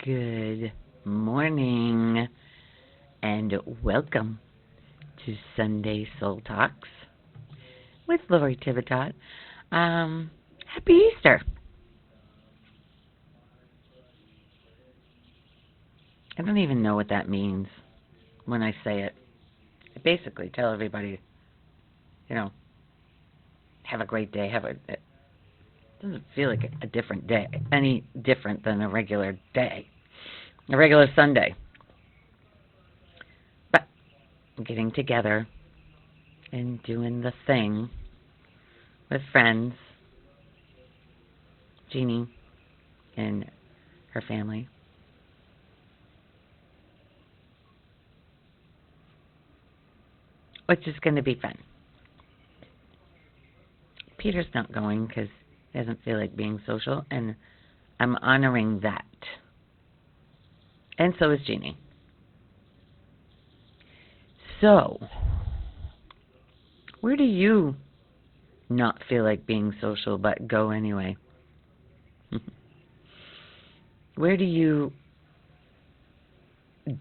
Good morning and welcome to Sunday Soul Talks with Lori Tivitot. Happy Easter. I don't even know what that means when I say it. I basically tell everybody, you know, have a great day. It doesn't feel like a different day, any different than a regular day, a regular Sunday. But getting together and doing the thing with friends, Jeannie and her family. Which is going to be fun. Peter's not going because he doesn't feel like being social, and I'm honoring that. And so is Jeannie. So, where do you not feel like being social but go anyway? Where do you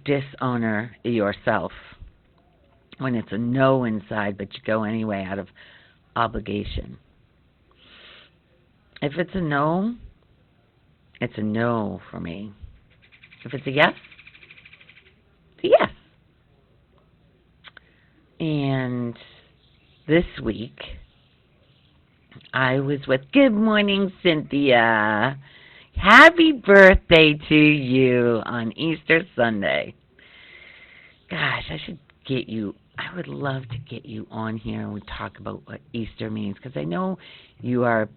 dishonor yourself when it's a no inside but you go anyway out of obligation? If it's a no for me. If it's a yes, it's a yes. And this week, I was with Good Morning Cynthia. Happy birthday to you on Easter Sunday. Gosh, I would love to get you on here and we talk about what Easter means, because I know you are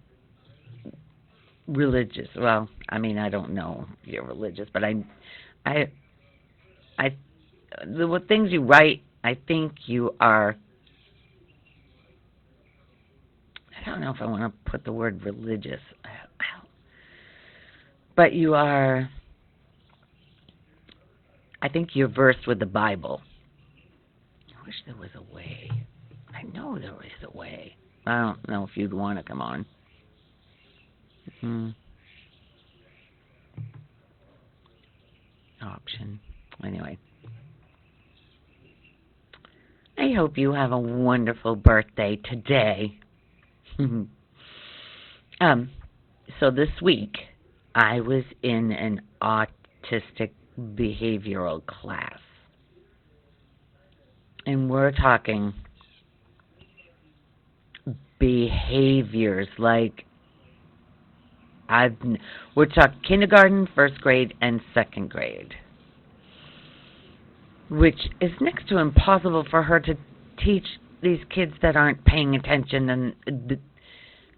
religious. Well, I mean, I don't know if you're religious, but the things you write, I think you are, I don't know if I want to put the word religious, but you are, I think you're versed with the Bible. I wish there was a way. I know there is a way. I don't know if you'd want to come on. Option. Anyway. I hope you have a wonderful birthday today. So this week, I was in an autistic behavioral class. And we're talking behaviors like we're talking kindergarten, first grade, and second grade, which is next to impossible for her to teach these kids that aren't paying attention and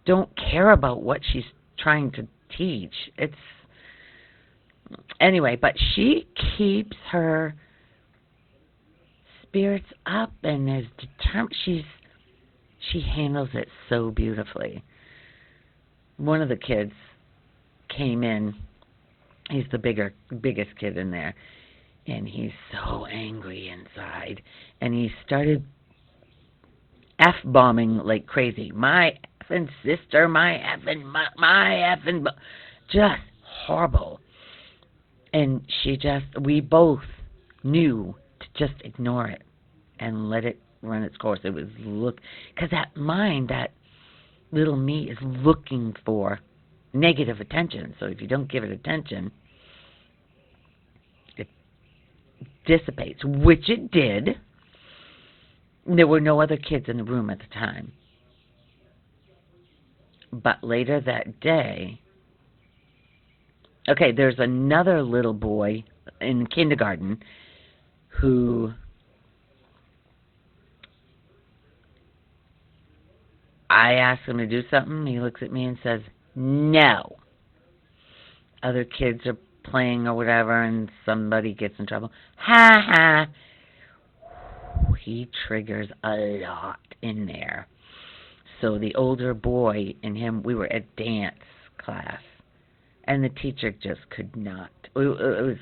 don't care about what she's trying to teach. Anyway, but she keeps her spirits up and is determined. She handles it so beautifully. One of the kids came in. He's the biggest kid in there, and he's so angry inside. And he started F-bombing like crazy. My effing sister, my effing, just horrible. And we both knew to just ignore it and let it run its course. It was because that little me is looking for negative attention. So if you don't give it attention, it dissipates, which it did. There were no other kids in the room at the time. But later that day, there's another little boy in kindergarten who I ask him to do something. He looks at me and says, no. Other kids are playing or whatever, and somebody gets in trouble. Ha ha. He triggers a lot in there. So the older boy and him, we were at dance class, and the teacher just could not. It was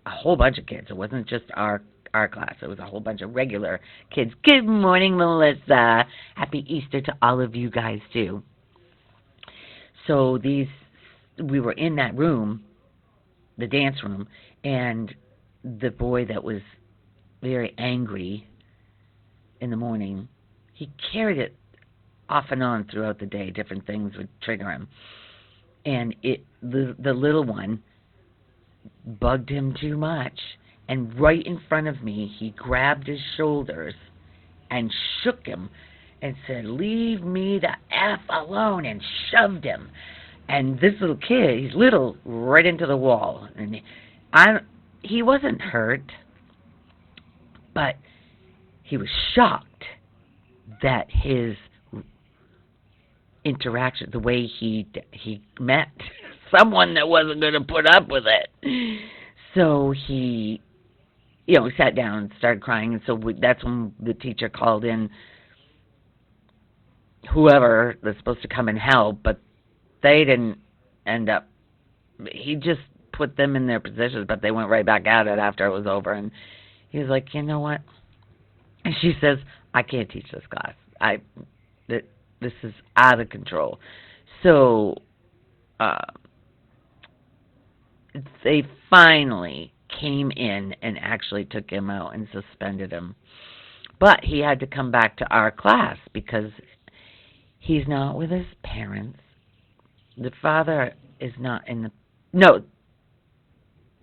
a whole bunch of kids. It wasn't just our class. It was a whole bunch of regular kids. Good morning, Melissa. Happy Easter to all of you guys, too. So we were in that room the dance room, and the boy that was very angry in the morning, he carried it off and on throughout the day. Different things would trigger him, and the little one bugged him too much. And right in front of me, he grabbed his shoulders and shook him and said, "Leave me the F alone," and shoved him. And this little kid, he's little, right into the wall. And he wasn't hurt, but he was shocked that his interaction, the way he met someone that wasn't going to put up with it. So he, sat down and started crying. And so that's when the teacher called in whoever was supposed to come and help, but they didn't end up. He just put them in their positions, but they went right back at it after it was over. And he was like, "You know what?" And she says, "I can't teach this class. This is out of control." So they finally came in and actually took him out and suspended him. But he had to come back to our class because he's not with his parents. The father is not in the... No,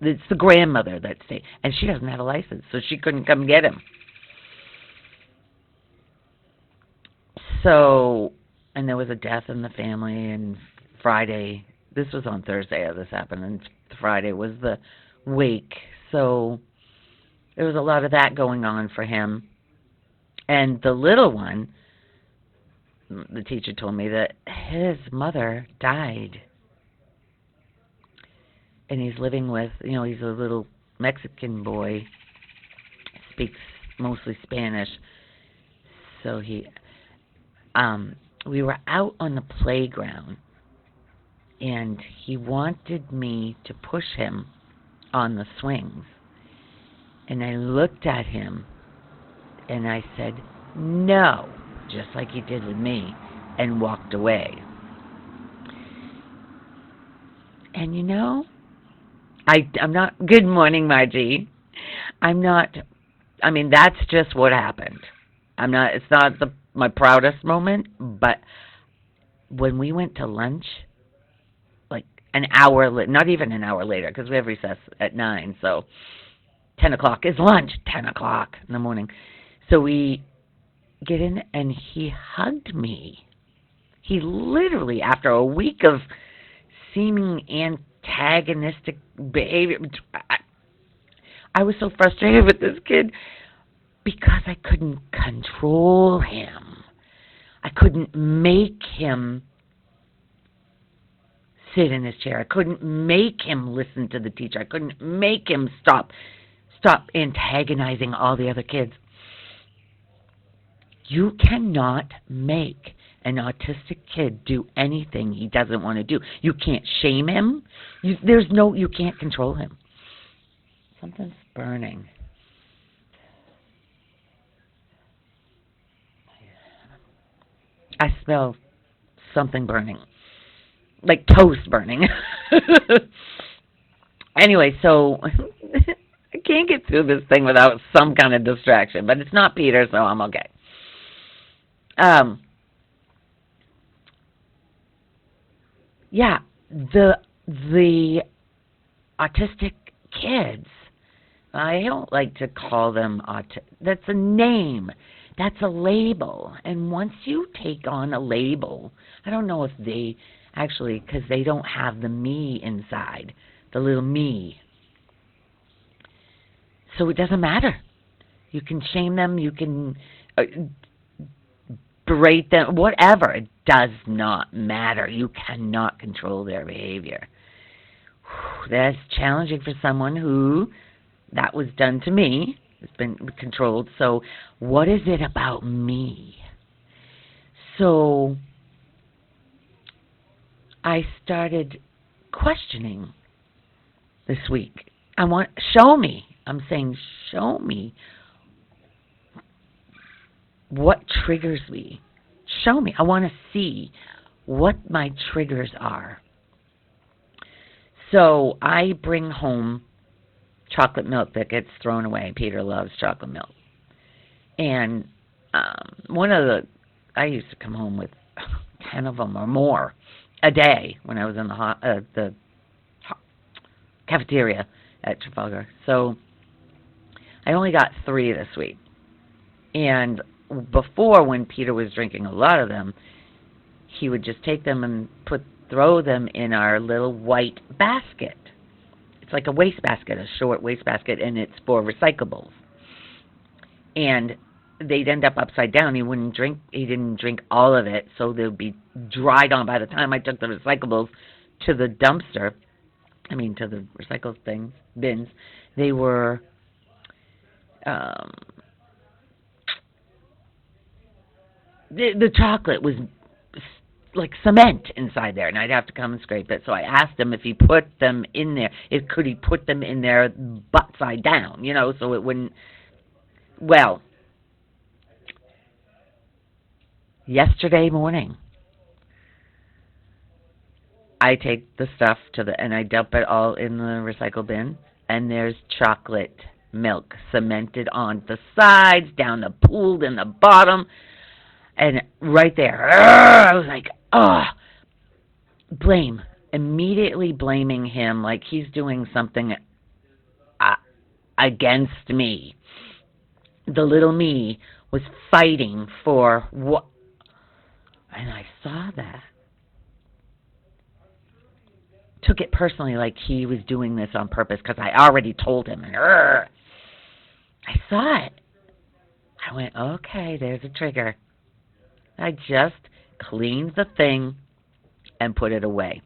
it's the grandmother that stayed. And she doesn't have a license, so she couldn't come get him. So, and there was a death in the family, and Friday... This was on Thursday this happened, and Friday was the wake. So there was a lot of that going on for him. And the little one, the teacher told me that his mother died. And he's living with, he's a little Mexican boy, speaks mostly Spanish. So we were out on the playground, and he wanted me to push him on the swings. And I looked at him, and I said, "No," just like he did with me, and walked away. And I'm not... Good morning, Margie. That's just what happened. It's not my proudest moment, but when we went to lunch, an hour, not even an hour later, because we have recess at 9, so 10 o'clock is lunch, 10 o'clock in the morning. So we get in, and he hugged me. He literally, after a week of seeming antagonistic behavior, I was so frustrated with this kid because I couldn't control him. I couldn't make him sit in his chair. I couldn't make him listen to the teacher. I couldn't make him stop antagonizing all the other kids. You cannot make an autistic kid do anything he doesn't want to do. You can't shame him. You can't control him. Something's burning. I smell something burning. Like toast burning. Anyway, so I can't get through this thing without some kind of distraction, but it's not Peter, so I'm okay. Yeah, the autistic kids, I don't like to call them that's a name. That's a label. And once you take on a label, I don't know if they actually, because they don't have the me inside, the little me. So it doesn't matter. You can shame them, you can berate them, whatever. It does not matter. You cannot control their behavior. That's challenging for someone who that was done to me. It's been controlled. So what is it about me? So I started questioning this week. Show me. I'm saying, show me what triggers me. Show me. I want to see what my triggers are. So I bring home chocolate milk that gets thrown away. Peter loves chocolate milk. And I used to come home with 10 of them or more a day when I was in the cafeteria at Trafalgar. So I only got 3 this week. And before, when Peter was drinking a lot of them, he would just take them and throw them in our little white basket. It's like a wastebasket, a short wastebasket, and it's for recyclables. And they'd end up upside down. He didn't drink all of it, so they'd be dried on by the time I took the recyclables to the dumpster. To the recycle bins. They were the chocolate was like cement inside there, and I'd have to come and scrape it. So I asked him if he put them in there, could he put them in there butt side down, so it wouldn't. Well, yesterday morning, I take the stuff and I dump it all in the recycle bin, and there's chocolate milk cemented on the sides, down the pool, in the bottom, and right there. I was like, immediately blaming him like he's doing something against me. The little me was fighting for what, and I saw that. Took it personally, like he was doing this on purpose, because I already told him. And I saw it. I went, okay, there's a trigger. I just cleaned the thing and put it away.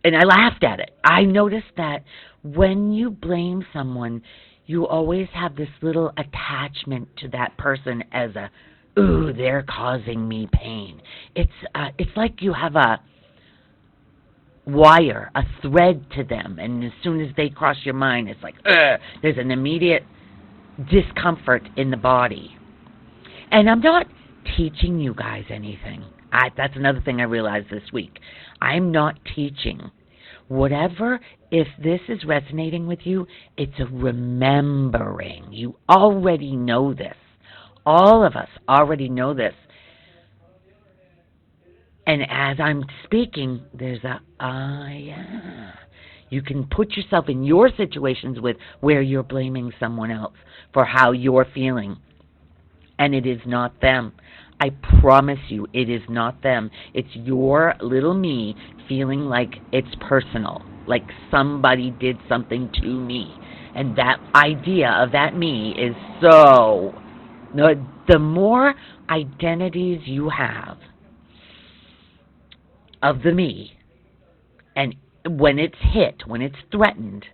And I laughed at it. I noticed that when you blame someone, you always have this little attachment to that person as ooh, they're causing me pain. It's like you have a wire, a thread to them, and as soon as they cross your mind, it's like, there's an immediate discomfort in the body. And I'm not teaching you guys anything. That's another thing I realized this week. I'm not teaching. Whatever, if this is resonating with you, it's a remembering. You already know this. All of us already know this. And as I'm speaking, there's yeah. You can put yourself in your situations where you're blaming someone else for how you're feeling. And it is not them. I promise you, it is not them. It's your little me feeling like it's personal, like somebody did something to me. And that idea of that me is so... The more identities you have of the me, and when it's hit, when it's threatened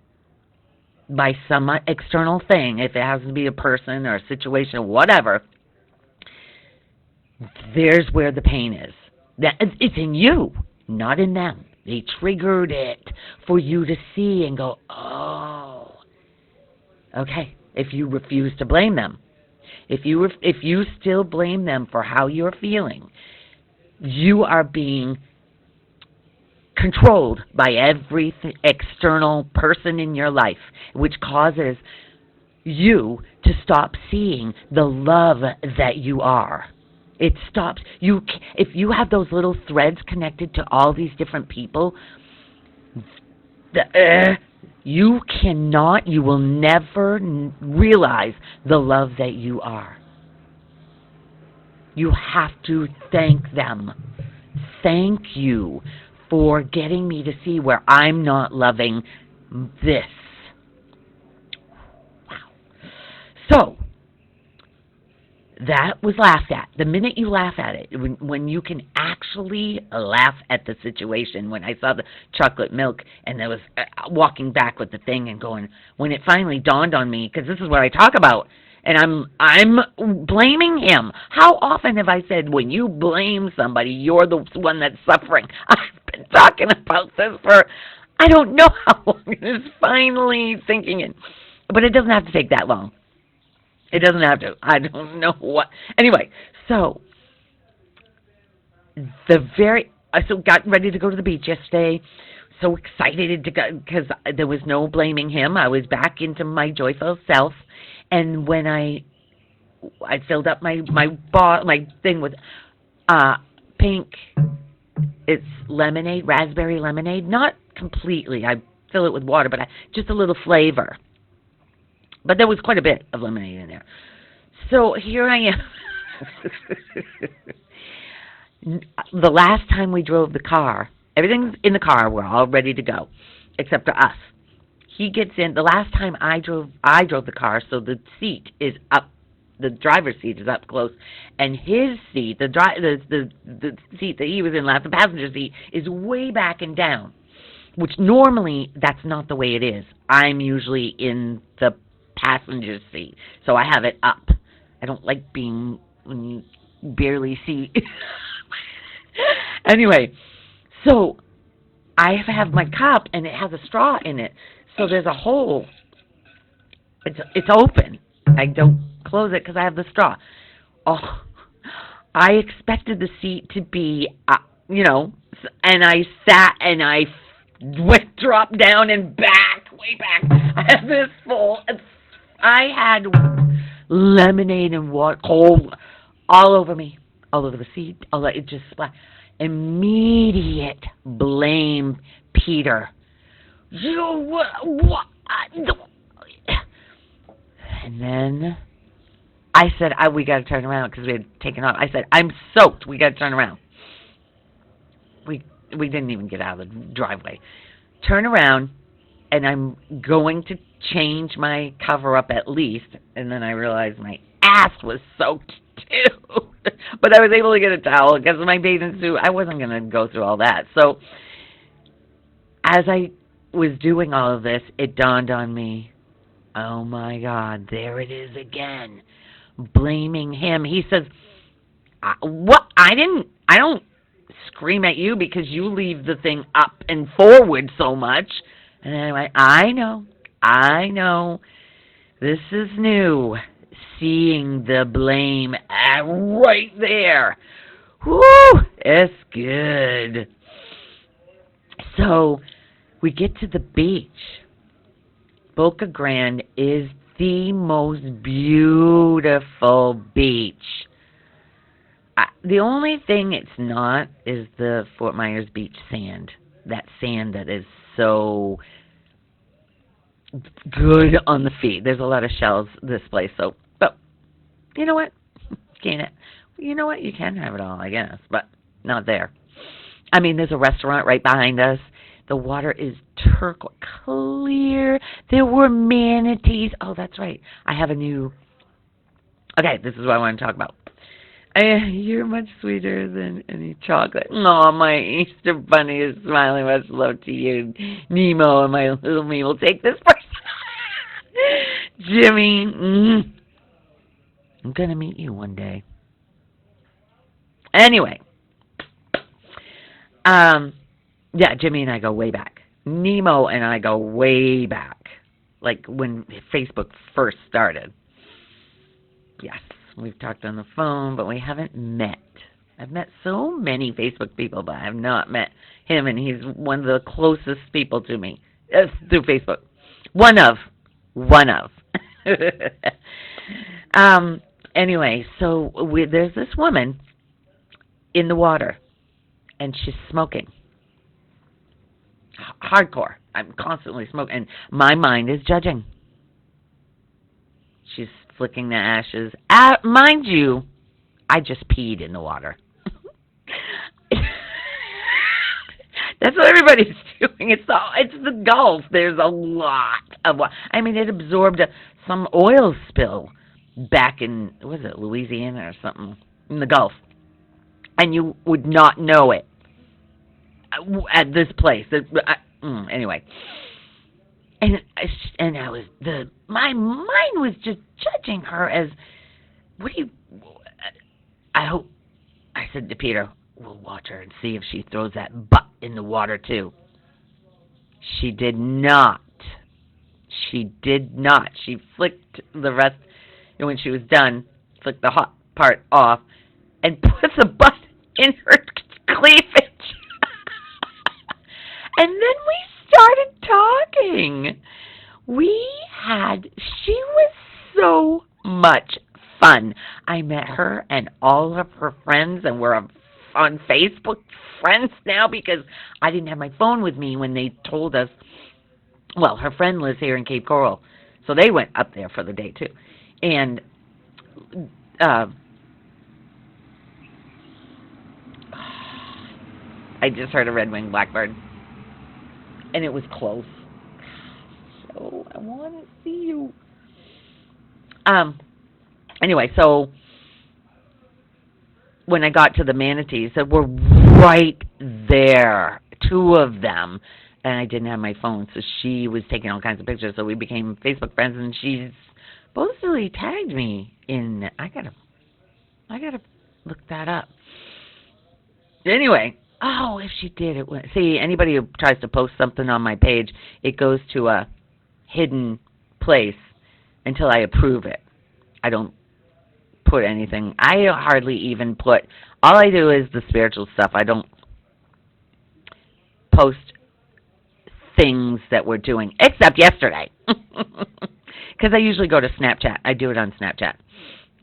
by some external thing, if it has to be a person or a situation or whatever, there's where the pain is. It's in you, not in them. They triggered it for you to see and go, oh, okay. If you refuse to blame them, if you still blame them for how you're feeling, you are being controlled by every external person in your life, which causes you to stop seeing the love that you are. It stops. If you have those little threads connected to all these different people, you will never realize the love that you are. You have to thank them. Thank you for getting me to see where I'm not loving this. Wow. So, that was laughed at. The minute you laugh at it, when you can actually laugh at the situation, when I saw the chocolate milk and I was walking back with the thing and going, when it finally dawned on me, because this is what I talk about, and I'm blaming him. How often have I said, when you blame somebody, you're the one that's suffering? I've been talking about this for, I don't know how long. It's finally sinking in. But it doesn't have to take that long. It doesn't have to. I don't know what. Anyway, so got ready to go to the beach yesterday. so excited to go because there was no blaming him. I was back into my joyful self, and when I filled up my thing with pink. It's lemonade, raspberry lemonade. Not completely. I fill it with water, but just a little flavor. But there was quite a bit of lemonade in there. So here I am. The last time we drove the car, everything's in the car. We're all ready to go, except for us. He gets in. The last time I drove the car, so the seat is up. The driver's seat is up close, and his seat, the seat that he was in last, the passenger seat, is way back and down. Which normally that's not the way it is. I'm usually in the passenger seat, so I have it up. I don't like being when you barely see. Anyway, so I have my cup, and it has a straw in it, so there's a hole. It's open. I don't close it because I have the straw. Oh, I expected the seat to be, and I sat and I dropped down and back, way back. I had this full. I had lemonade and water, cold, all over me, all over the seat. It just splashed. Immediate blame, Peter. And then I said, we got to turn around because we had taken off. I said, I'm soaked. We got to turn around. We didn't even get out of the driveway. Turn around, and I'm going to change my cover up at least. And then I realized my ass was soaked too. But I was able to get a towel because of my bathing suit. I wasn't going to go through all that. So as I was doing all of this, it dawned on me, oh my God, there it is again. Blaming him. He says, what? I don't scream at you because you leave the thing up and forward so much. And anyway, I know. This is new. Seeing the blame right there. Woo! It's good. So we get to the beach. Boca Grande is the most beautiful beach. The only thing it's not is the Fort Myers Beach sand. That sand that is so good on the feet. There's a lot of shells this place, so, but you know what? You know what? You can have it all, I guess, but not there. I mean, there's a restaurant right behind us. The water is turquoise, clear. There were manatees. Oh, that's right. I have a new... Okay, this is what I want to talk about. You're much sweeter than any chocolate. Oh, my Easter bunny is smiling. Much love to you, Nemo, and my little me will take this person. Jimmy, I'm going to meet you one day. Anyway. Yeah, Jimmy and I go way back. Nemo and I go way back. Like when Facebook first started. Yes, we've talked on the phone, but we haven't met. I've met so many Facebook people, but I have not met him, and he's one of the closest people to me through Facebook. One of. Anyway, so there's this woman in the water, and she's smoking. Hardcore. I'm constantly smoking, and my mind is judging. She's flicking the ashes. Mind you, I just peed in the water. That's what everybody's doing. It's the Gulf. There's a lot of water. I mean, it absorbed some oil spill back in, what was it, Louisiana or something, in the Gulf. And you would not know it at this place. Anyway. And I was, my mind was just judging her as, what do you, I hope, I said to Peter, we'll watch her and see if she throws that butt in the water too. She did not. She did not. She flicked the rest, and when she was done, flicked the hot part off, and put the butt in her cleavage. And then we started talking. She was so much fun. I met her and all of her friends, and we're on Facebook friends now because I didn't have my phone with me when they told us. Well, her friend lives here in Cape Coral, so they went up there for the day too. And I just heard a red-winged blackbird, and it was close. So I want to see you. Anyway, so when I got to the manatees, that were right there, 2 of them, and I didn't have my phone, so she was taking all kinds of pictures. So we became Facebook friends, and she's supposedly tagged me in. I gotta look that up. Anyway, if she did, it would. See, anybody who tries to post something on my page, it goes to a hidden place until I approve it. I don't put anything. I hardly even put. All I do is the spiritual stuff. I don't post things that we're doing, except yesterday. Because I usually go to Snapchat. I do it on Snapchat,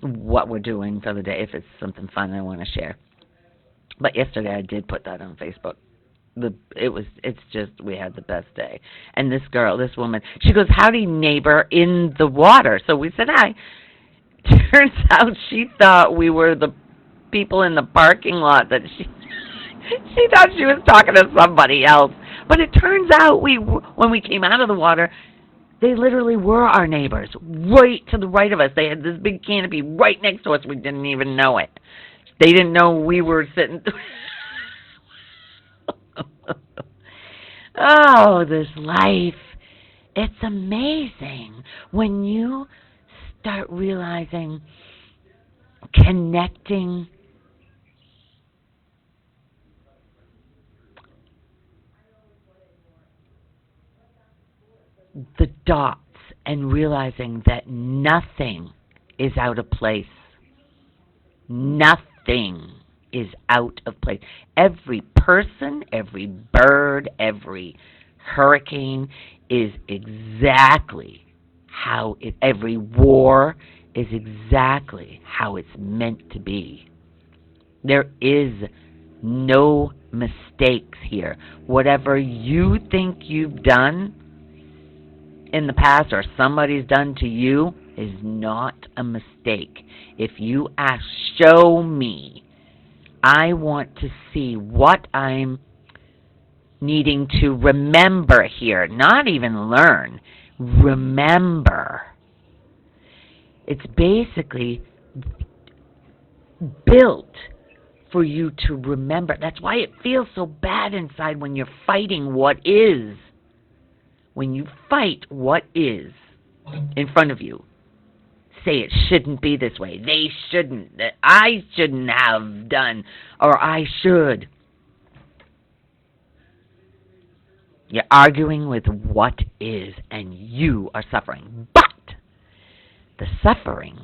what we're doing for the day, if it's something fun I want to share. But yesterday I did put that on Facebook. It's just, we had the best day. And this woman, she goes, "Howdy, neighbor," in the water. So we said hi. Turns out she thought we were the people in the parking lot, that she thought she was talking to somebody else. But it turns out when we came out of the water, they literally were our neighbors, right to the right of us. They had this big canopy right next to us. We didn't even know it. They didn't know we were sitting. Oh, this life. It's amazing when you start realizing, connecting the dots and realizing that nothing is out of place. Nothing is out of place. Every person, every bird, every hurricane is exactly how every war is exactly how it's meant to be. There is no mistakes here. Whatever you think you've done in the past or somebody's done to you is not a mistake. If you ask, show me, I want to see what I'm needing to remember here, not even learn, remember. It's basically built for you to remember. That's why it feels so bad inside when you're fighting what is. When you fight what is in front of you, say it shouldn't be this way. They shouldn't. I shouldn't have done, or I should. You're arguing with what is, and you are suffering. But the suffering,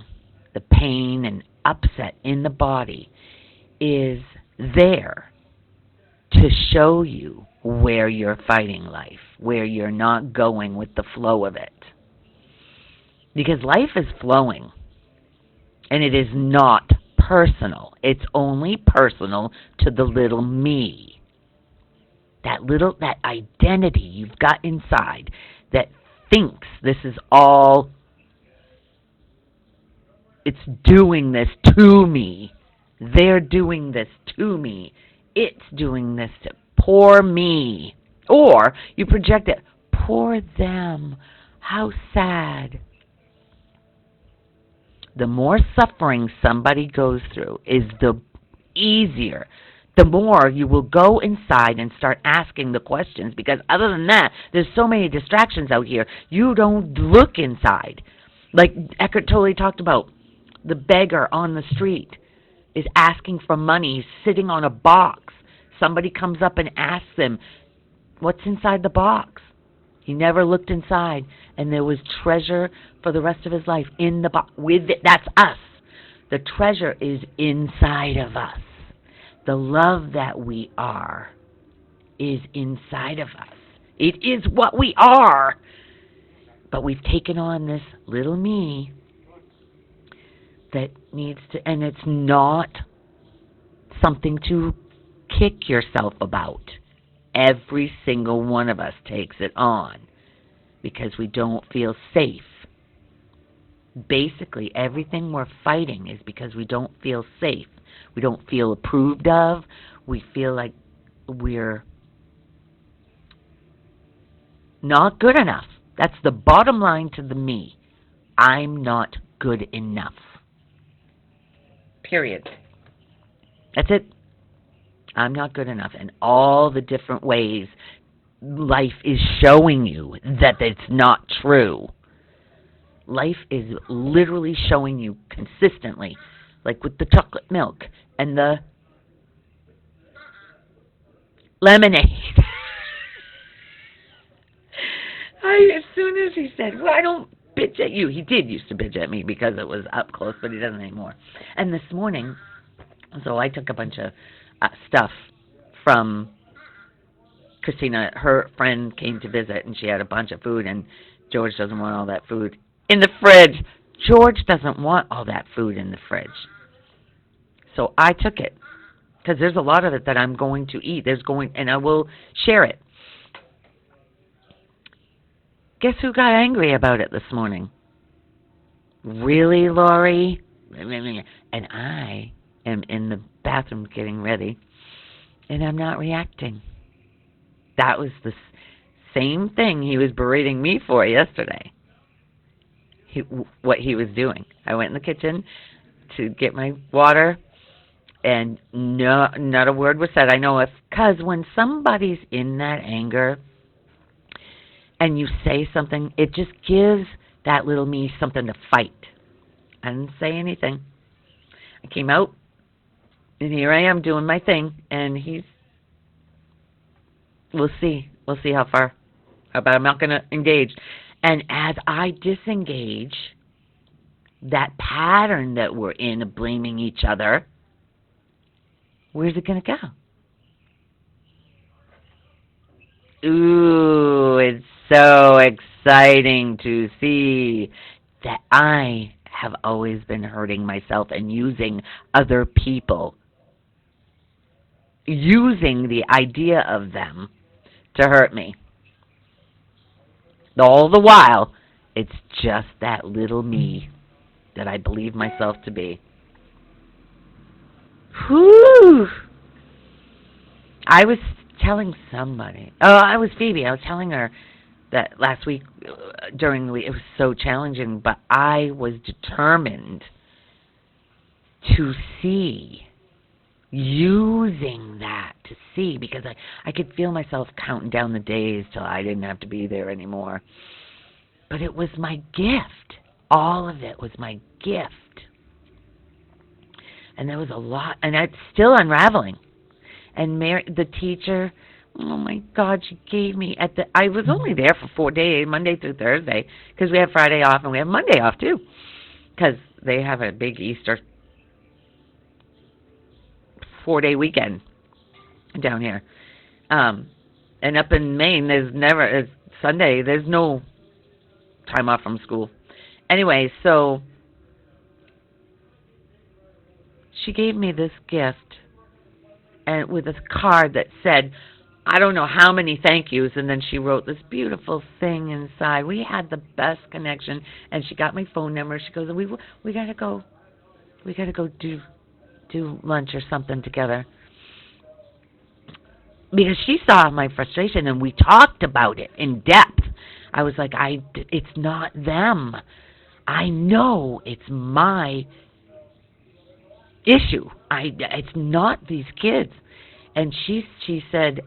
the pain and upset in the body is there to show you where you're fighting life, where you're not going with the flow of it. Because life is flowing, and it is not personal. It's only personal to the little me. That identity you've got inside that thinks this is all, it's doing this to me. They're doing this to me. It's doing this to poor me. Or you project it, poor them. How sad. The more suffering somebody goes through is the easier. The more you will go inside and start asking the questions, because other than that, there's so many distractions out here. You don't look inside. Like Eckhart Tolle talked about, the beggar on the street is asking for money. He's sitting on a box. Somebody comes up and asks him, what's inside the box? He never looked inside, and there was treasure for the rest of his life in the box. With it, that's us. The treasure is inside of us. The love that we are is inside of us. It is what we are. But we've taken on this little me that needs to, and it's not something to kick yourself about. Every single one of us takes it on because we don't feel safe. Basically, everything we're fighting is because we don't feel safe. We don't feel approved of. We feel like we're not good enough. That's the bottom line to the me. I'm not good enough. Period. That's it. I'm not good enough. And all the different ways life is showing you that it's not true. Life is literally showing you consistently, like with the chocolate milk and the lemonade. As soon as he said, well, I don't bitch at you. He did used to bitch at me because it was up close, but he doesn't anymore. And this morning, so I took a bunch of stuff from Christina. Her friend came to visit, and she had a bunch of food, and George doesn't want all that food in the fridge. George doesn't want all that food in the fridge. So I took it, because there's a lot of it that I'm going to eat. And I will share it. Guess who got angry about it this morning? Really, Lori? And I am in the bathroom getting ready, and I'm not reacting. That was the same thing he was berating me for yesterday. What he was doing. I went in the kitchen to get my water, and not a word was said. I know because when somebody's in that anger, and you say something, it just gives that little me something to fight. I didn't say anything. I came out, and here I am doing my thing, and we'll see. We'll see how far. But I'm not going to engage. And as I disengage, that pattern that we're in of blaming each other, where's it going to go? Ooh, it's so exciting to see that I have always been hurting myself and using other people, using the idea of them to hurt me. All the while, it's just that little me that I believe myself to be. Whew! I was telling somebody. Oh, it was Phoebe. I was telling her that last week during the week it was so challenging, but I was determined to see, using that to see, because I could feel myself counting down the days till I didn't have to be there anymore. But it was my gift. All of it was my gift. And there was a lot, and it's still unraveling. And Mary, the teacher, oh my God, she gave me I was only there for 4 days, Monday through Thursday, because we have Friday off and we have Monday off too, because they have a big Easter 4-day weekend down here. And up in Maine, it's Sunday, there's no time off from school. Anyway, so she gave me this gift, and with a card that said, I don't know how many thank yous, and then she wrote this beautiful thing inside. We had the best connection, and she got my phone number. She goes, we gotta go do lunch or something together, because she saw my frustration, and we talked about it in depth. I was like, it's not them. I know it's my issue. It's not these kids. And she said,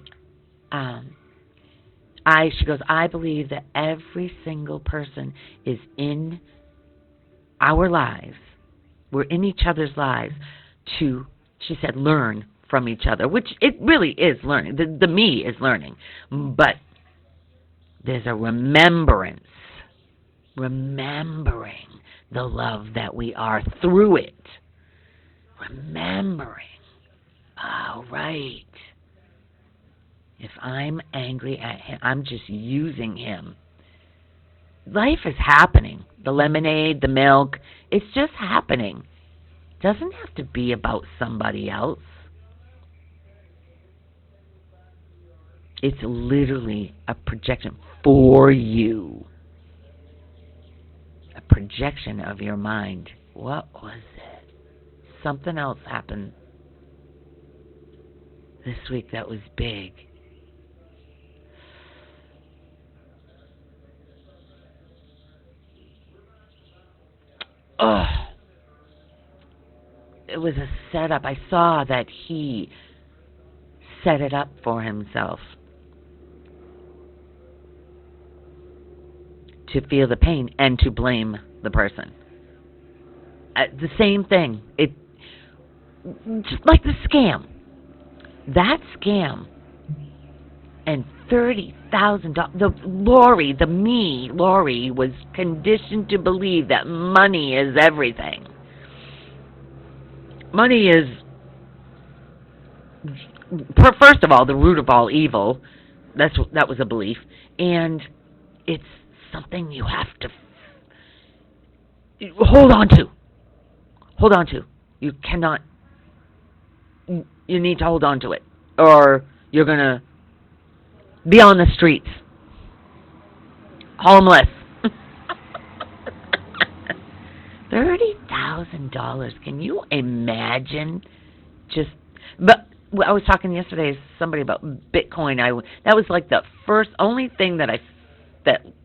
she goes, I believe that every single person is in our lives. We're in each other's lives to, she said, learn from each other, which it really is learning. The me is learning. But there's a remembering the love that we are through it. Remembering. Oh, right. If I'm angry at him, I'm just using him. Life is happening. The lemonade, the milk, it's just happening. It doesn't have to be about somebody else. It's literally a projection for you. A projection of your mind. What was it? Something else happened this week that was big. Oh, it was a setup. I saw that he set it up for himself to feel the pain and to blame the person. The same thing. It just like the scam. That scam and $30,000. Lori was conditioned to believe that money is everything. Money is, first of all, the root of all evil. That was a belief, and it's something you have to hold on to. Hold on to. You cannot. You need to hold on to it, or you're gonna be on the streets, homeless. $30,000. Can you imagine? But I was talking yesterday to somebody about Bitcoin. That was like the only thing that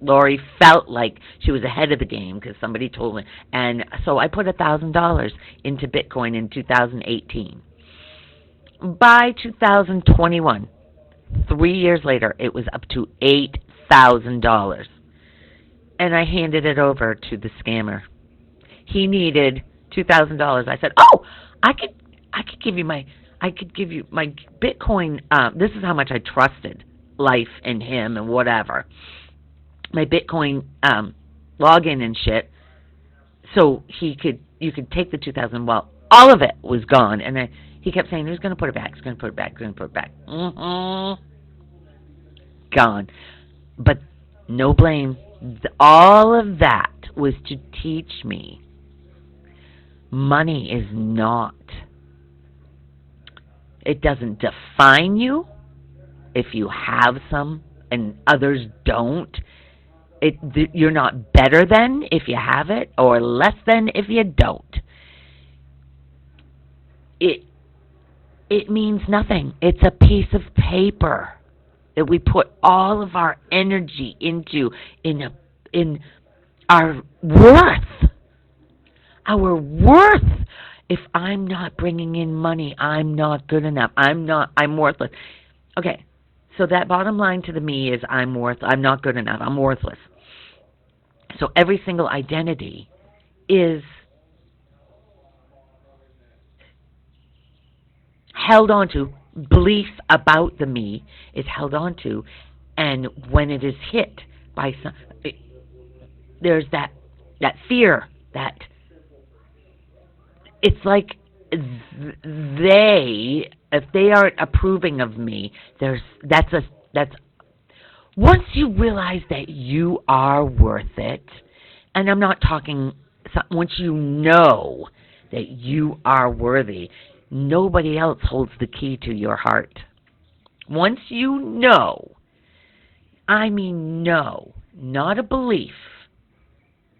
Lori felt like she was ahead of the game because somebody told me, and so I put $1,000 into Bitcoin in 2018. By 2021, 3 years later, it was up to $8,000, and I handed it over to the scammer. He needed $2,000. I said, "Oh, I could give you my Bitcoin. This is how much I trusted life and him and whatever. My Bitcoin login and shit. So you could take the 2,000. Well, all of it was gone, and he kept saying he was going to put it back. He's going to put it back. He's going to put it back. Gone. But no blame. All of that was to teach me money is not. It doesn't define you if you have some and others don't. You're not better than if you have it or less than if you don't. It means nothing. It's a piece of paper that we put all of our energy into in our worth. Our worth. If I'm not bringing in money, I'm not good enough. I'm worthless. Okay. So that bottom line to me is I'm not good enough. I'm worthless. So every single identity is held onto, beliefs about the me is held onto, and when it is hit by there's that fear, that it's like if they aren't approving of me, that's once you realize that you are worth it, and I'm not talking, once you know that you are worthy, nobody else holds the key to your heart. Once you know, I mean know, not a belief,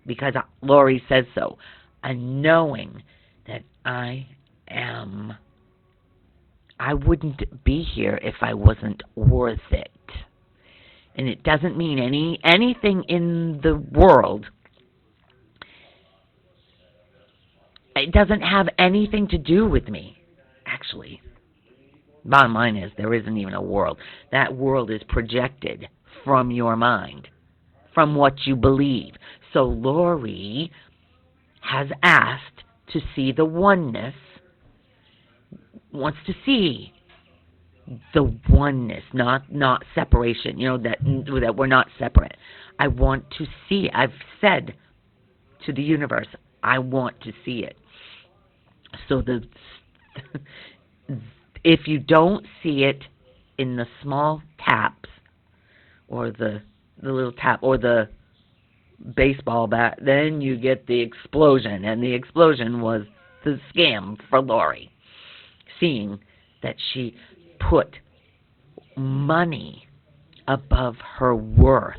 because Lori says so, a knowing that I wouldn't be here if I wasn't worth it. And it doesn't mean anything in the world. It doesn't have anything to do with me, actually. Bottom line is, there isn't even a world. That world is projected from your mind, from what you believe. So Lori has asked to see the oneness, wants to see the oneness, not separation, that we're not separate. I want to see, I've said to the universe, I want to see it. So if you don't see it, in the small taps, or the little tap, or the baseball bat, then you get the explosion. And the explosion was the scam for Lori, seeing that she put money above her worth.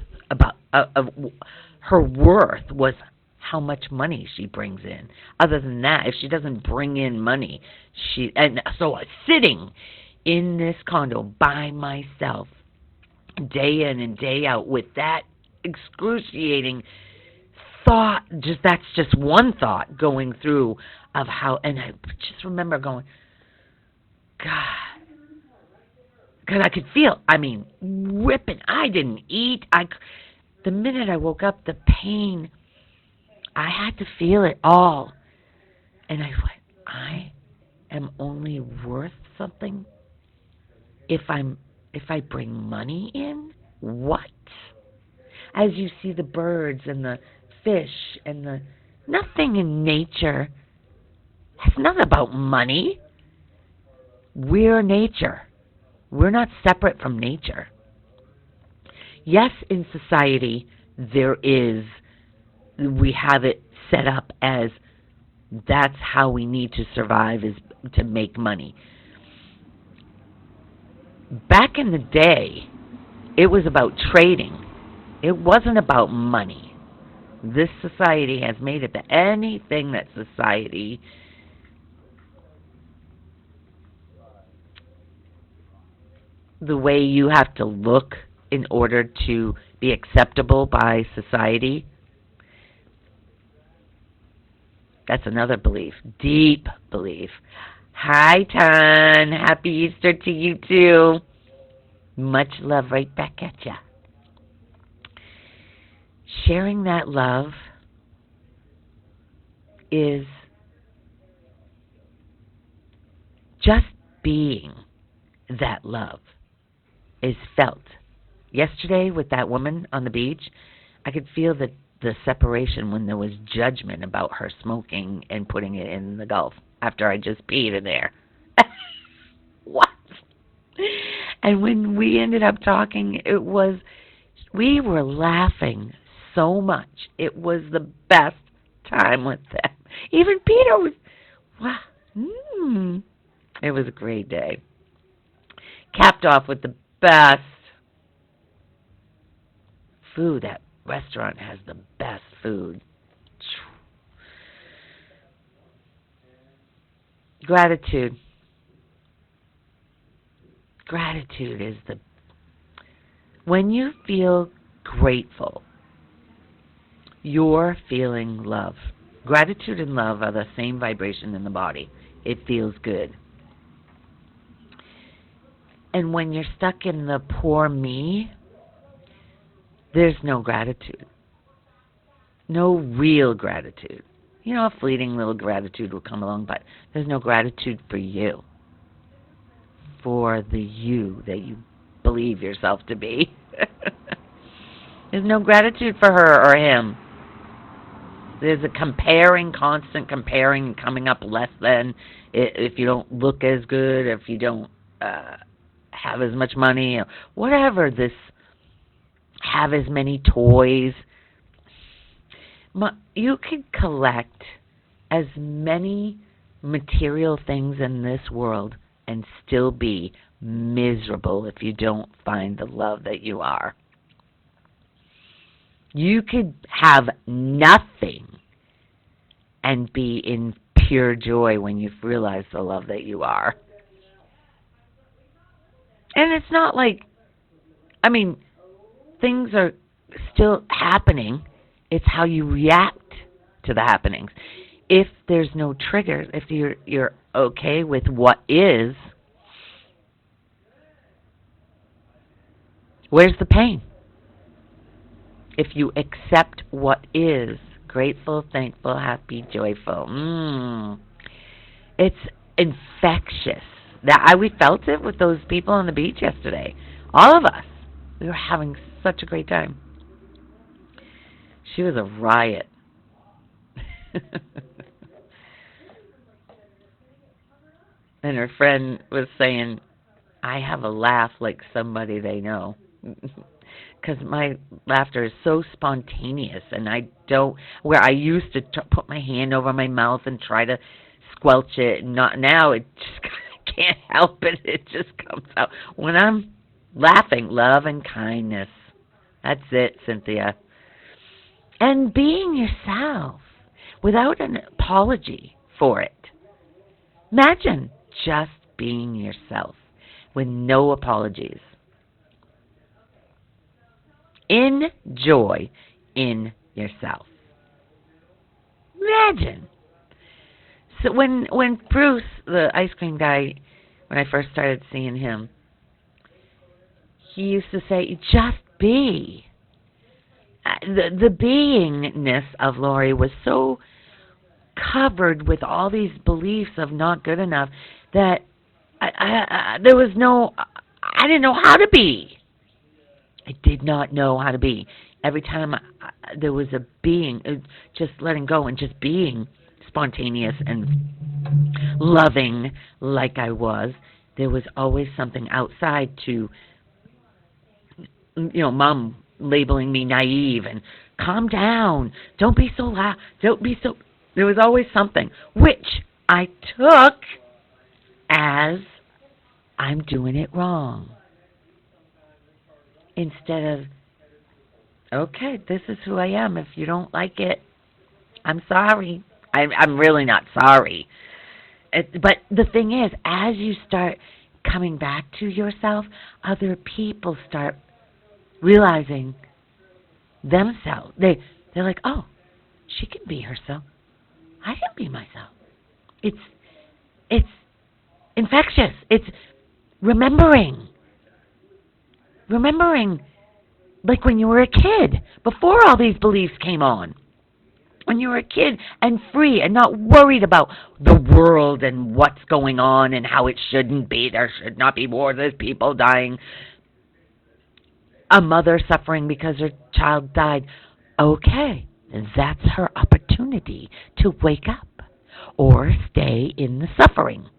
Her worth was how much money she brings in. Other than that, if she doesn't bring in money, and so sitting in this condo by myself, day in and day out, with that excruciating thought, that's just one thought going through of how, and I just remember going, God, because I could feel, ripping. I didn't eat. The minute I woke up, the pain, I had to feel it all. And I went, I am only worth something if I bring money in? What? As you see the birds and the fish and nothing in nature, it's not about money. We're nature. We're not separate from nature. Yes, in society, we have it set up as that's how we need to survive, is to make money. Back in the day, it was about trading. It wasn't about money. This society has made it that anything that society the way you have to look in order to be acceptable by society, that's another belief, deep belief. Hi, Ton. Happy Easter to you, too. Much love right back at ya. Sharing that love is just being that love is felt. Yesterday with that woman on the beach, I could feel the separation when there was judgment about her smoking and putting it in the Gulf after I just peed in there. What? And when we ended up talking, we were laughing so much. It was the best time with them. Even Peter was, wow. It was a great day. Capped off with the best food. That restaurant has the best food. Gratitude. Gratitude is when you feel grateful, you're feeling love. Gratitude and love are the same vibration in the body. It feels good. And when you're stuck in the poor me, there's no gratitude. No real gratitude. A fleeting little gratitude will come along, but there's no gratitude for you. For the you that you believe yourself to be. There's no gratitude for her or him. There's a constant comparing, coming up less than, if you don't look as good, if you don't have as much money, or whatever, have as many toys. You can collect as many material things in this world and still be miserable if you don't find the love that you are. You could have nothing and be in pure joy when you've realized the love that you are. And it's not like, things are still happening. It's how you react to the happenings. If there's no triggers, if you're okay with what is, where's the pain? If you accept what is, grateful, thankful, happy, joyful, it's infectious. We felt it with those people on the beach yesterday. All of us. We were having such a great time. She was a riot. And her friend was saying, I have a laugh like somebody they know. Because my laughter is so spontaneous, and I don't, where I used to put my hand over my mouth and try to squelch it, and not now, it just can't help it. It just comes out. When I'm laughing, love and kindness. That's it, Cynthia. And being yourself without an apology for it. Imagine just being yourself with no apologies. Enjoy in yourself. Imagine. So when Bruce, the ice cream guy, when I first started seeing him, he used to say, "Just be." The beingness of Lori was so covered with all these beliefs of not good enough that there was no, I didn't know how to be. I did not know how to be. Every time there was a being, just letting go and just being spontaneous and loving like I was, there was always something outside to, Mom labeling me naive and calm down, don't be so loud, don't be so. There was always something, which I took as I'm doing it wrong. Instead of, okay, this is who I am. If you don't like it, I'm sorry. I'm really not sorry. But the thing is, as you start coming back to yourself, other people start realizing themselves. They're like, oh, she can be herself. I can be myself. It's infectious. It's remembering like when you were a kid, before all these beliefs came on. When you were a kid and free and not worried about the world and what's going on and how it shouldn't be. There should not be war. There's people dying. A mother suffering because her child died. Okay, that's her opportunity to wake up or stay in the suffering.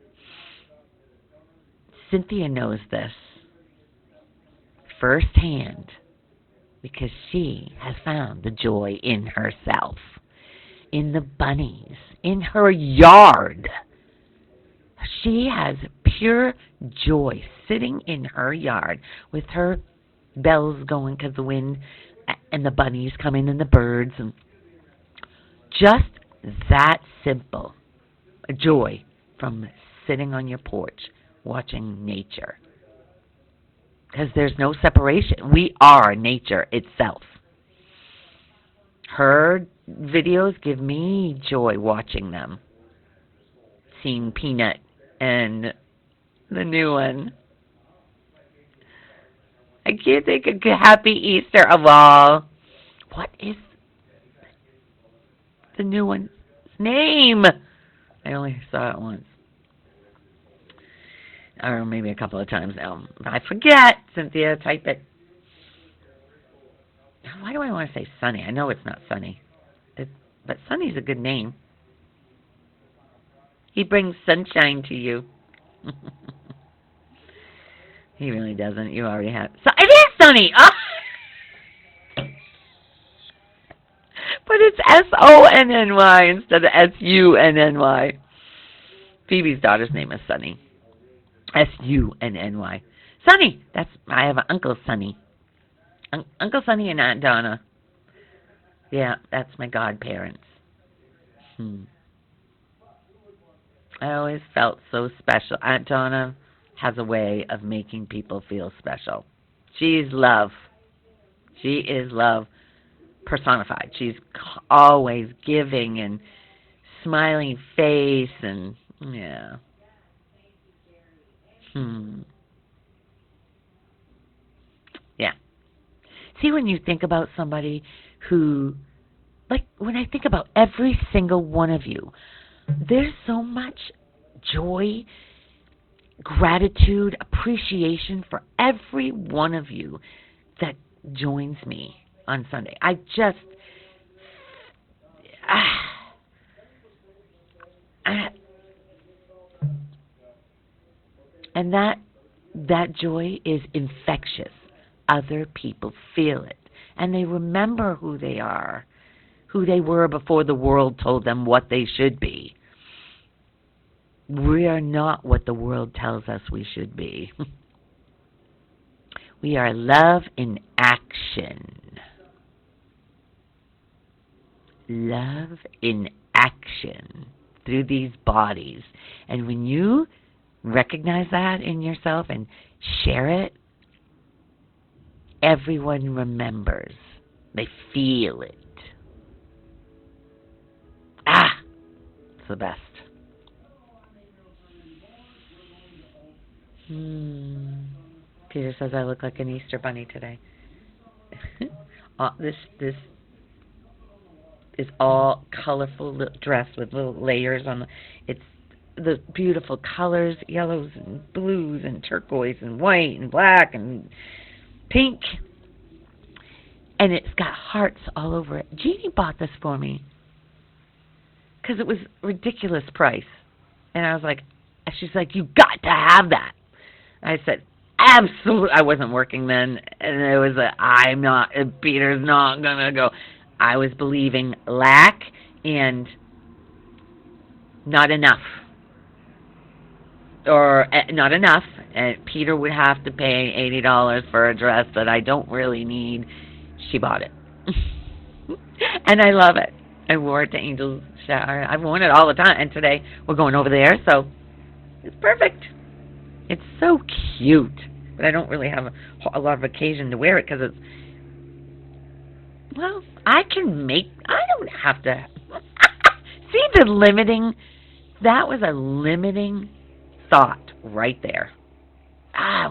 Cynthia knows this firsthand because she has found the joy in herself, in the bunnies, in her yard. She has pure joy sitting in her yard with her bells going because the wind and the bunnies coming and the birds, and just that simple joy from sitting on your porch watching nature. Because there's no separation. We are nature itself. Her videos give me joy watching them. Seeing Peanut and the new one. I can't think of Happy Easter of all. What is the new one's name? I only saw it once. Or maybe a couple of times now. I forget. Cynthia, type it. Why do I want to say Sunny? I know it's not Sunny. But Sunny's a good name. He brings sunshine to you. He really doesn't. You already have. So it is Sunny! Oh! But it's Sonny instead of Sunny. Phoebe's daughter's name is Sunny. Sunny. Sunny! I have an Uncle Sunny. Uncle Sunny and Aunt Donna. Yeah, that's my godparents. I always felt so special. Aunt Donna has a way of making people feel special. She's love. She is love personified. She's always giving and smiling face and, yeah. Yeah. See, when you think about somebody who, like when I think about every single one of you, there's so much joy, gratitude, appreciation for every one of you that joins me on Sunday. I just, and that that joy is infectious. Other people feel it, and they remember who they are, who they were before the world told them what they should be. We are not what the world tells us we should be. We are love in action. Love in action through these bodies. And when you recognize that in yourself and share it, everyone remembers. They feel it. Ah, it's the best. Peter says I look like an Easter bunny today. This is all colorful dress with little layers on. It's the beautiful colors, yellows and blues and turquoise and white and black and pink. And it's got hearts all over it. Jeannie bought this for me because it was ridiculous price. And I was like, she's like, you got to have that. I said, absolutely. I wasn't working then, and it was Peter's not gonna go. I was believing lack and not enough, or not enough, and Peter would have to pay $80 for a dress that I don't really need. She bought it, and I love it. I wore it to Angel's shower. I've worn it all the time, and today we're going over there, so it's perfect. It's so cute, but I don't really have a lot of occasion to wear it because it's, well, I don't have to. See the limiting, that was a limiting thought right there.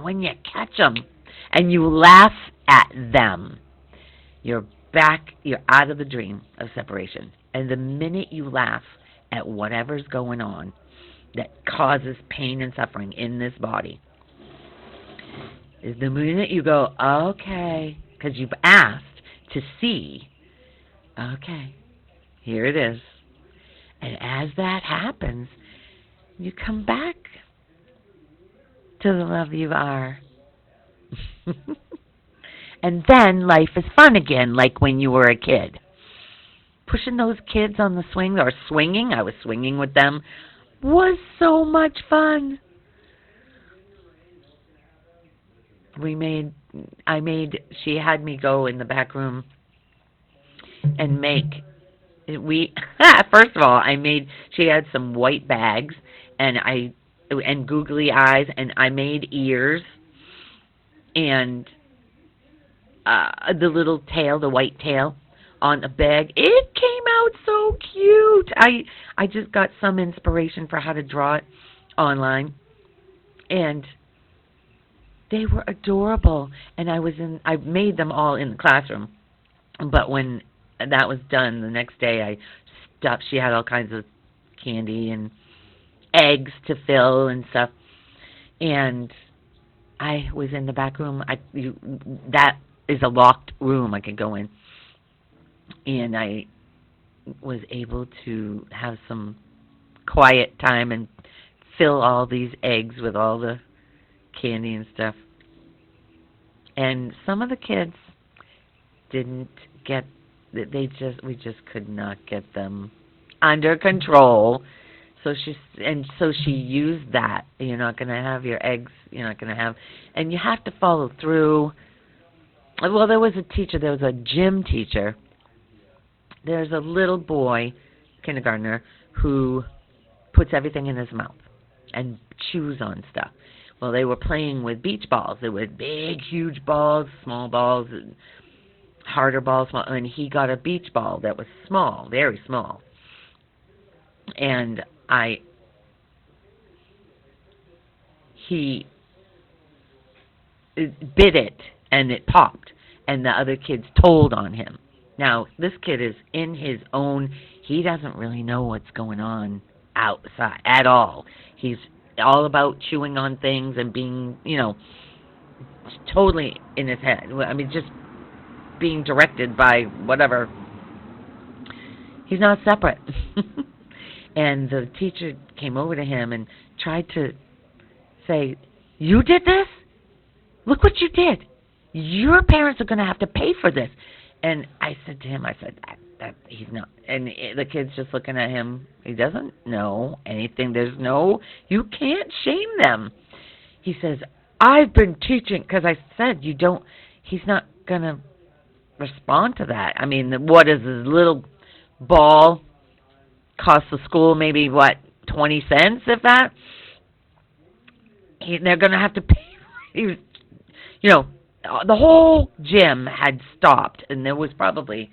When you catch them and you laugh at them, you're out of the dream of separation. And the minute you laugh at whatever's going on that causes pain and suffering in this body, is the minute you go, okay, because you've asked to see, okay, here it is. And as that happens, you come back to the love you are. And then life is fun again, like when you were a kid. Pushing those kids on the swing, or swinging, I was swinging with them, was so much fun. She had me go in the back room and first of all, she had some white bags and googly eyes, and I made ears and the little tail, the white tail on a bag. It came out so cute. I just got some inspiration for how to draw it online, and they were adorable. And I made them all in the classroom, but when that was done, the next day she had all kinds of candy and eggs to fill and stuff, and I was in the back room. That is a locked room I could go in, and I was able to have some quiet time and fill all these eggs with all the candy and stuff. And some of the kids didn't get, we just could not get them under control. So she used that. You're not going to have your eggs, and you have to follow through. Well, there was a gym teacher. There's a little boy, kindergartner, who puts everything in his mouth and chews on stuff. Well, they were playing with beach balls. There were big, huge balls, small balls, harder balls, and he got a beach ball that was small, very small. And he bit it, and it popped, and the other kids told on him. Now, this kid is in his own, he doesn't really know what's going on outside at all. He's all about chewing on things and being, totally in his head. I mean, just being directed by whatever. He's not separate. And the teacher came over to him and tried to say, "You did this? Look what you did. Your parents are going to have to pay for this. And I said to him, that he's not. And the kid's just looking at him. He doesn't know anything. You can't shame them. He says, I've been teaching, because I said he's not going to respond to that. I mean, what is this little ball cost the school maybe, 20 cents, if that? They're going to have to pay. He was, the whole gym had stopped, and there was probably,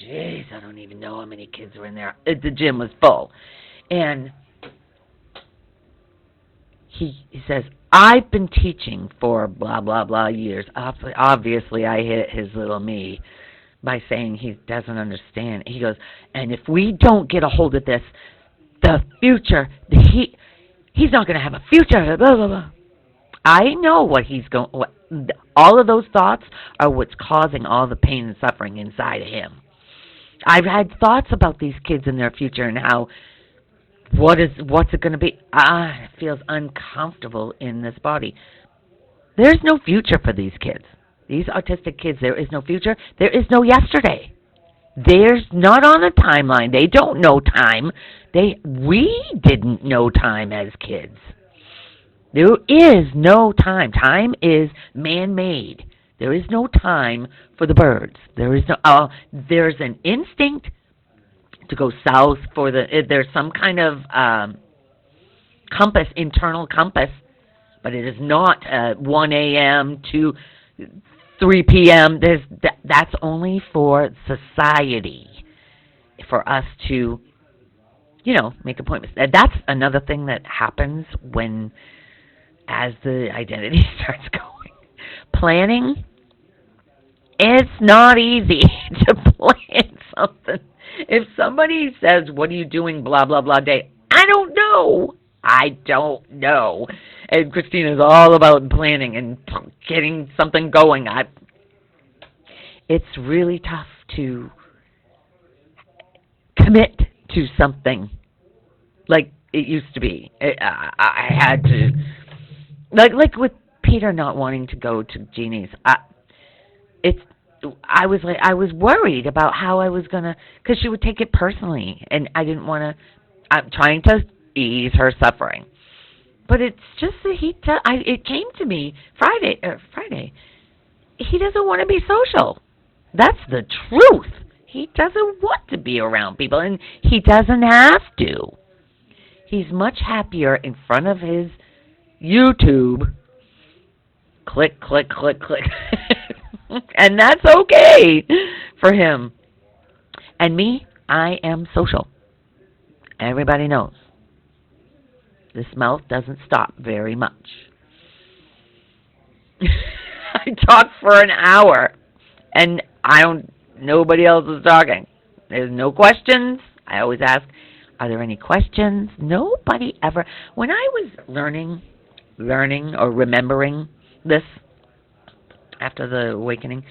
I don't even know how many kids were in there. The gym was full. And he says, I've been teaching for blah, blah, blah years. Obviously, I hit his little me by saying he doesn't understand. He goes, and if we don't get a hold of this, the future, he's not going to have a future, blah, blah, blah. I know all of those thoughts are what's causing all the pain and suffering inside of him. I've had thoughts about these kids and their future and how, what's it going to be? It feels uncomfortable in this body. There's no future for these kids. These autistic kids, there is no future. There is no yesterday. There's not on a timeline. They don't know time. We didn't know time as kids. There is no time. Time is man-made. There is no time for the birds. There's an instinct to go south there's some kind of compass, internal compass, but it is not 1 a.m. to 3 p.m. That's only for society, for us to, make appointments. That's another thing that happens as the identity starts going. Planning, it's not easy to plan something. If somebody says, what are you doing, blah, blah, blah day, I don't know. And Christina's all about planning and getting something going. It's really tough to commit to something like it used to be. I had to, like with Peter not wanting to go to Jeannie's. I was worried about how I was gonna, because she would take it personally, and I didn't want to. I'm trying to ease her suffering, but it's just that it came to me Friday. He doesn't want to be social. That's the truth. He doesn't want to be around people, and he doesn't have to. He's much happier in front of his YouTube. Click, click, click, click. And that's okay for him. And me, I am social. Everybody knows. This mouth doesn't stop very much. I talk for an hour, and nobody else is talking. There's no questions. I always ask, are there any questions? Nobody ever. When I was learning or remembering this after the awakening,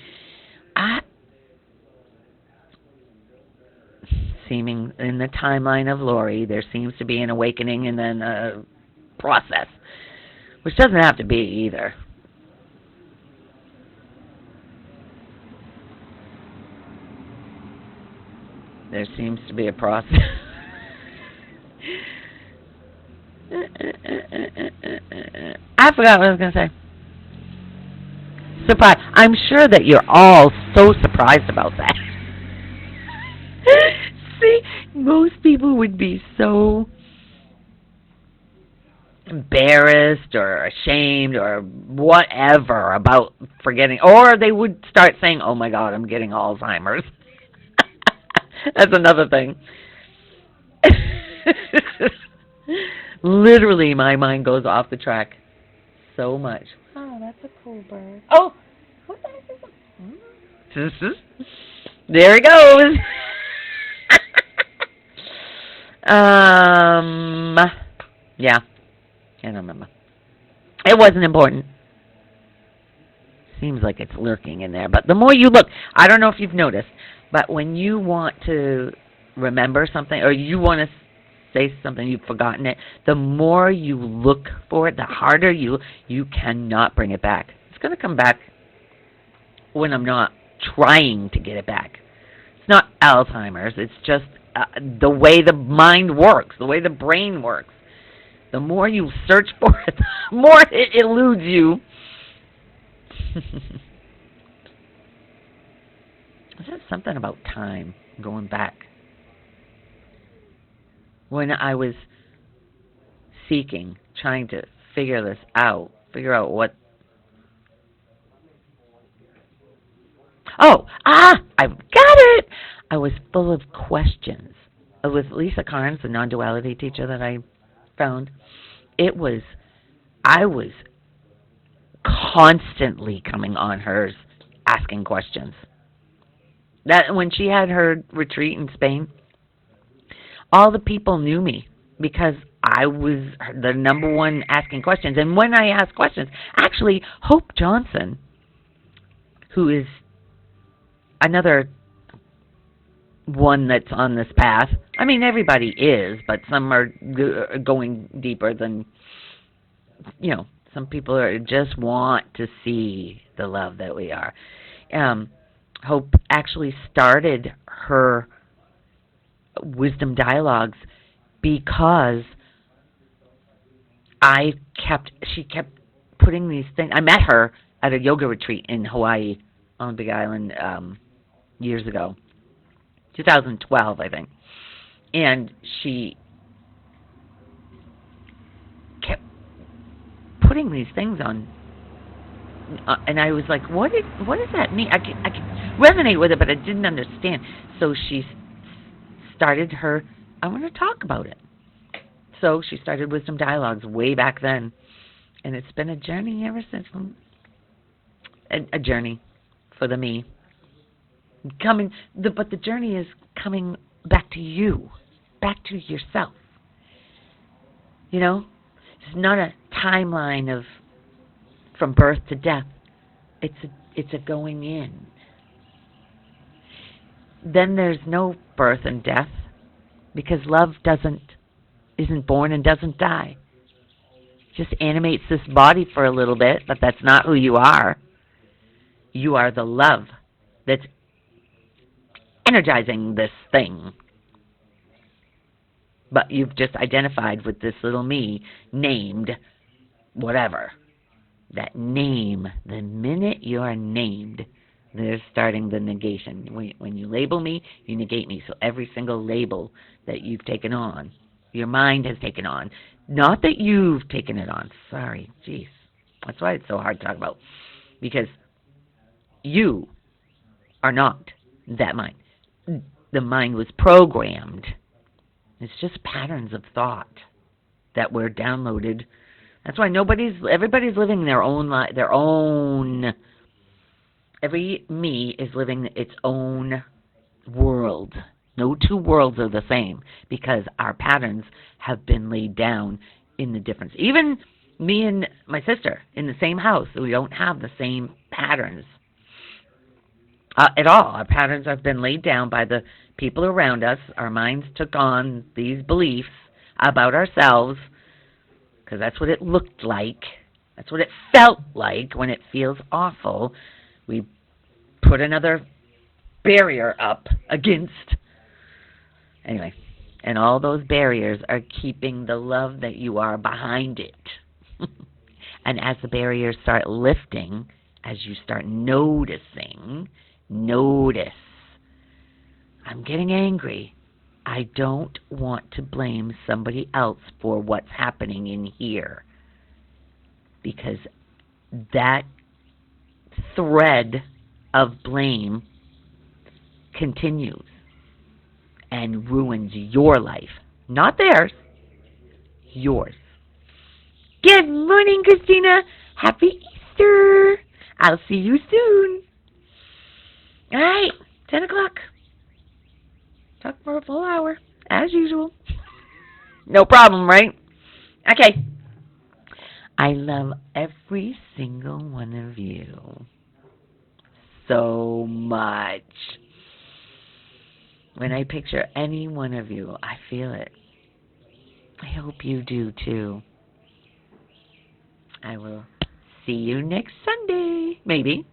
seeming in the timeline of Lori, there seems to be an awakening and then a process, which doesn't have to be either. There seems to be a process. I forgot what I was going to say. Surprise. I'm sure that you're all so surprised about that. See, most people would be so embarrassed or ashamed or whatever about forgetting, or they would start saying, oh my God, I'm getting Alzheimer's. That's another thing. Literally, my mind goes off the track so much. Oh, that's a cool bird. Oh, what the heck is that? There he goes. Yeah, can't remember. It wasn't important. Seems like it's lurking in there, but the more you look, I don't know if you've noticed, but when you want to remember something or you want to say something, you've forgotten it, the more you look for it, the harder you cannot bring it back. It's going to come back when I'm not trying to get it back. It's not Alzheimer's. It's just the way the mind works, the way the brain works. The more you search for it, the more it eludes you. Is there something about time going back? When I was seeking, trying to figure out what. I've got it! I was full of questions. With Lisa Carnes, the non-duality teacher that I found, I was constantly coming on hers, asking questions. That when she had her retreat in Spain, all the people knew me because I was the number one asking questions. And when I asked questions, actually, Hope Johnson, who is another one that's on this path. I mean, everybody is, but some are going deeper than, some people just want to see the love that we are. Hope actually started her wisdom dialogues because she kept putting these things. I met her at a yoga retreat in Hawaii on Big Island years ago, 2012, I think. And she kept putting these things on, and I was like, what does that mean? I could resonate with it, but I didn't understand. So she started I want to talk about it. So she started Wisdom Dialogues way back then, and it's been a journey ever since. A journey for me. But the journey is coming back to you, back to yourself. It's not a timeline of from birth to death. It's a going in. Then there's no birth and death because love isn't born and doesn't die. It just animates this body for a little bit, but that's not who you are. You are the love that's energizing this thing. But you've just identified with this little me named whatever. That name, the minute you're named, they're starting the negation. When you label me, you negate me. So every single label that you've taken on, your mind has taken on. Not that you've taken it on. Sorry, jeez. That's why it's so hard to talk about. Because you are not that mind. The mind was programmed. It's just patterns of thought that were downloaded. That's why everybody's living their own life, every me is living its own world. No two worlds are the same because our patterns have been laid down in the difference. Even me and my sister in the same house, we don't have the same patterns at all. Our patterns have been laid down by the people around us. Our minds took on these beliefs about ourselves because that's what it looked like. That's what it felt like when it feels awful. We put another barrier up against. Anyway, and all those barriers are keeping the love that you are behind it. And as the barriers start lifting, as you start noticing, I'm getting angry. I don't want to blame somebody else for what's happening in here. Because that thread of blame continues and ruins your life. Not theirs, yours. Good morning, Christina. Happy Easter. I'll see you soon. All right, 10 o'clock. Talk for a full hour, as usual. No problem, right? Okay. I love every single one of you so much. When I picture any one of you, I feel it. I hope you do too. I will see you next Sunday. Maybe.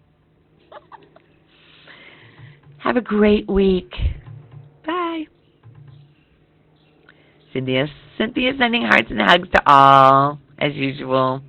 Have a great week. Bye. Cynthia sending hearts and hugs to all, as usual.